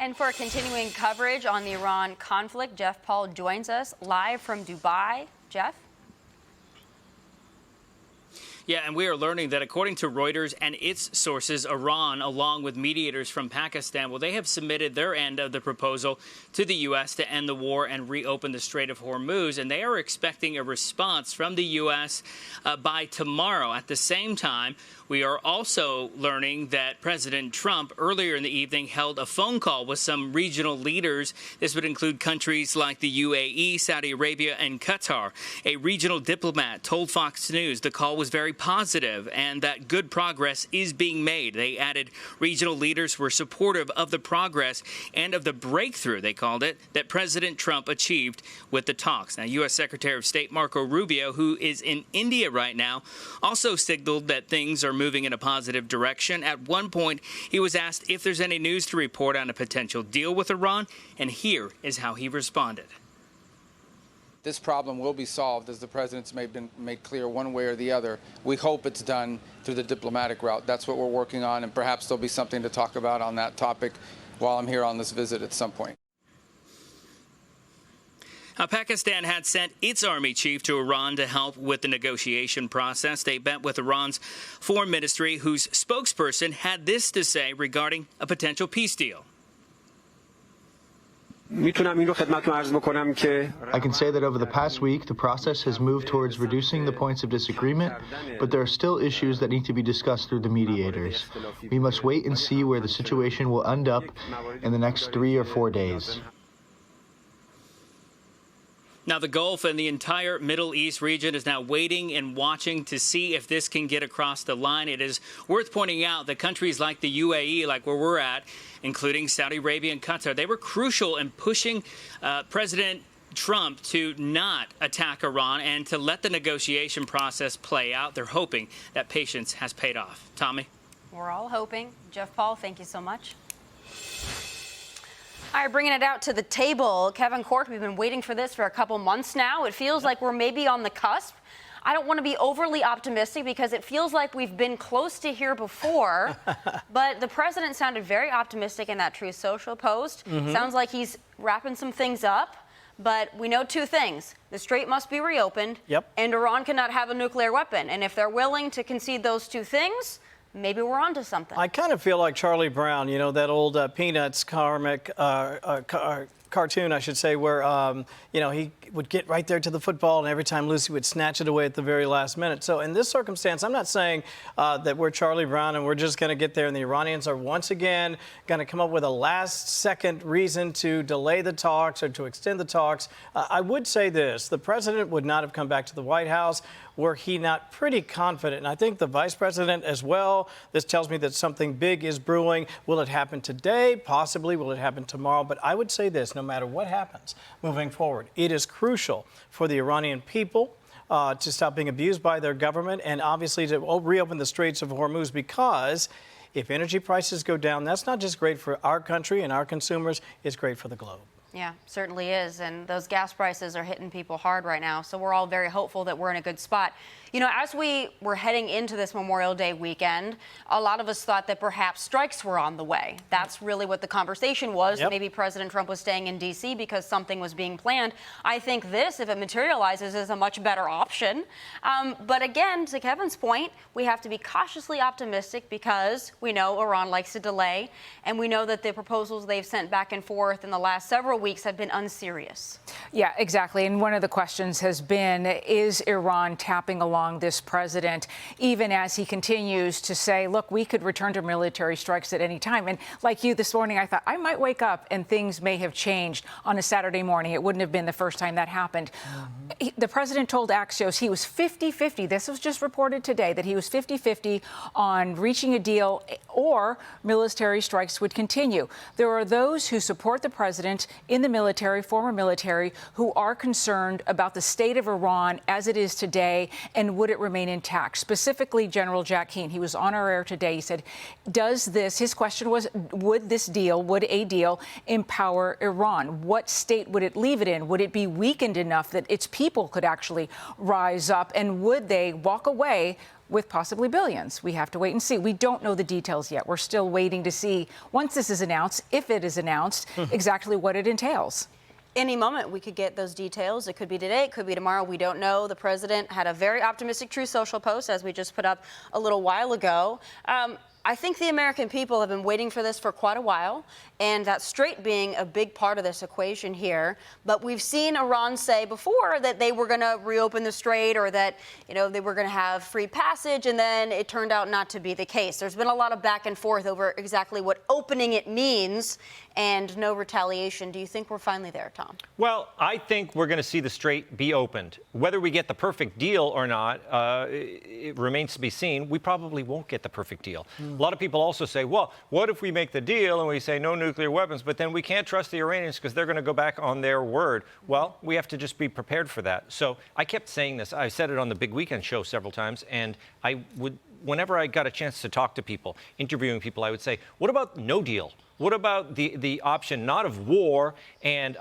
And for continuing coverage on the Iran conflict, Jeff Paul joins us live from Dubai. Jeff? Yeah, and we are learning that according to Reuters and its sources, Iran, along with mediators from Pakistan, well, they have submitted their end of the proposal to the U.S. to end the war and reopen the Strait of Hormuz, and they are expecting a response from the U.S. By tomorrow. At the same time, we are also learning that President Trump earlier in the evening held a phone call with some regional leaders. This would include countries like the UAE, Saudi Arabia, and Qatar. A regional diplomat told Fox News the call was very positive and that good progress is being made. They added regional leaders were supportive of the progress and of the breakthrough, they called it, that President Trump achieved with the talks. Now, U.S. Secretary of State Marco Rubio, who is in India right now, also signaled that things are moving in a positive direction. At one point, he was asked if there's any news to report on a potential deal with Iran, and here is how he responded. This problem will be solved, as the president's made clear one way or the other. We hope it's done through the diplomatic route. That's what we're working on, and perhaps there'll be something to talk about on that topic while I'm here on this visit at some point. Pakistan had sent its army chief to Iran to help with the negotiation process. They met with Iran's foreign ministry, whose spokesperson had this to say regarding a potential peace deal. I can say that over the past week, the process has moved towards reducing the points of disagreement, but there are still issues that need to be discussed through the mediators. We must wait and see where the situation will end up in the next 3 or 4 days. Now, the Gulf and the entire Middle East region is now waiting and watching to see if this can get across the line. It is worth pointing out that countries like the UAE, like where we're at, including Saudi Arabia and Qatar, they were crucial in pushing President Trump to not attack Iran and to let the negotiation process play out. They're hoping that patience has paid off. Tommy? We're all hoping. Jeff Paul, thank you so much. All right, bringing it out to the table. Kevin Corke, we've been waiting for this for a couple months now. It feels like we're maybe on the cusp. I don't want to be overly optimistic because it feels like we've been close to here before. But the president sounded very optimistic in that Truth Social post. Sounds like he's wrapping some things up. But we know two things. The strait must be reopened, and Iran cannot have a nuclear weapon. And if they're willing to concede those two things, maybe we're onto something. I kind of feel like Charlie Brown, you know, that old Peanuts cartoon, I should say, where, you know, he would get right there to the football, and every time Lucy would snatch it away at the very last minute. So in this circumstance, I'm not saying that we're Charlie Brown and we're just going to get there, and the Iranians are once again going to come up with a last-second reason to delay the talks or to extend the talks. I would say this. The president would not have come back to the White House were he not pretty confident. And I think the vice president as well. This tells me that something big is brewing. Will it happen today? Possibly. Will it happen tomorrow? But I would say this, no matter what happens moving forward, it is crucial for the Iranian people to stop being abused by their government and obviously to reopen the Straits of Hormuz, because if energy prices go down, that's not just great for our country and our consumers, it's great for the globe. Yeah, certainly is. And those gas prices are hitting people hard right now. So we're all very hopeful that we're in a good spot. You know, as we were heading into this Memorial Day weekend, a lot of us thought that perhaps strikes were on the way. That's really what the conversation was. Maybe President Trump was staying in D.C. because something was being planned. I think this, if it materializes, is a much better option. But again, to Kevin's point, we have to be cautiously optimistic because we know Iran likes to delay. And we know that the proposals they've sent back and forth in the last several weeks have been unserious. Yeah, exactly. And one of the questions has been, is Iran tapping along this president, even as he continues to say, look, we could return to military strikes at any time. And like you this morning, I thought I might wake up and things may have changed on a Saturday morning. It wouldn't have been the first time that happened. The president told Axios he was 50-50. This was just reported today that he was 50-50 on reaching a deal or military strikes would continue. There are those who support the president in the military, former military, who are concerned about the state of Iran as it is today and would it remain intact. Specifically, General Jack Keane, he was on our air today. He said, does this, his question was, would a deal empower Iran? What state would it leave it in? Would it be weakened enough that its people could actually rise up? And would they walk away with possibly billions. We have to wait and see. We don't know the details yet. We're still waiting to see, once this is announced, if it is announced, exactly what it entails. Any moment we could get those details. It could be today, it could be tomorrow. We don't know. The president had a very optimistic Truth Social post, as we just put up a little while ago. I think the American people have been waiting for this for quite a while, and that strait being a big part of this equation here. But we've seen Iran say before that they were going to reopen the strait, or that, you know, they were going to have free passage, and then it turned out not to be the case. There's been a lot of back and forth over exactly what opening it means, and no retaliation. Do you think we're finally there, Tom? Well, I think we're going to see the strait be opened. Whether we get the perfect deal or not, it remains to be seen. We probably won't get the perfect deal. A lot of people also say, well, what if we make the deal and we say no nuclear weapons, but then we can't trust the Iranians because they're going to go back on their word? Well, we have to just be prepared for that. So I kept saying this. I said it on the Big Weekend show several times, and I would, whenever I got a chance to talk to people, interviewing people, I would say, what about no deal? What about the option not of war and,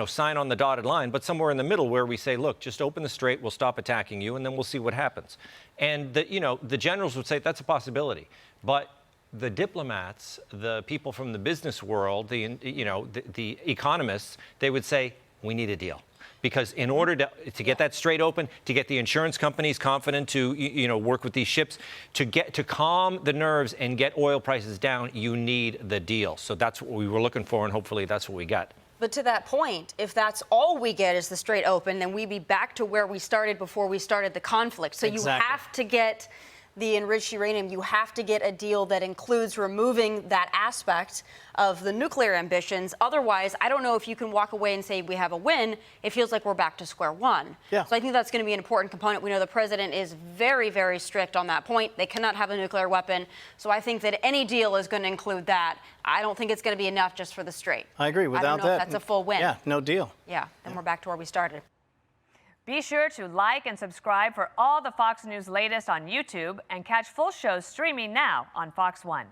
sign on the dotted line, but somewhere in the middle where we say, look, just open the strait, we'll stop attacking you, and then we'll see what happens. And, the generals would say that's a possibility. But the diplomats, the people from the business world, the economists, they would say, we need a deal. Because in order to get that strait open, to get the insurance companies confident to work with these ships, to calm the nerves and get oil prices down, you need the deal. So that's what we were looking for, and hopefully that's what we got. But to that point, if that's all we get is the strait open, then we'd be back to where we started before we started the conflict. So Exactly. You have to get the enriched uranium. You have to get a deal that includes removing that aspect of the nuclear ambitions. Otherwise, I don't know if you can walk away and say we have a win. It feels like we're back to square one. Yeah. So I think that's going to be an important component. We know the president is very, very strict on that point. They cannot have a nuclear weapon. So I think that any deal is going to include that. I don't think it's going to be enough just for the strait. I agree. Without I don't know that, if that's a full win. Yeah, no deal. Yeah, then we're back to where we started. Be sure to like and subscribe for all the Fox News latest on YouTube, and catch full shows streaming now on Fox One.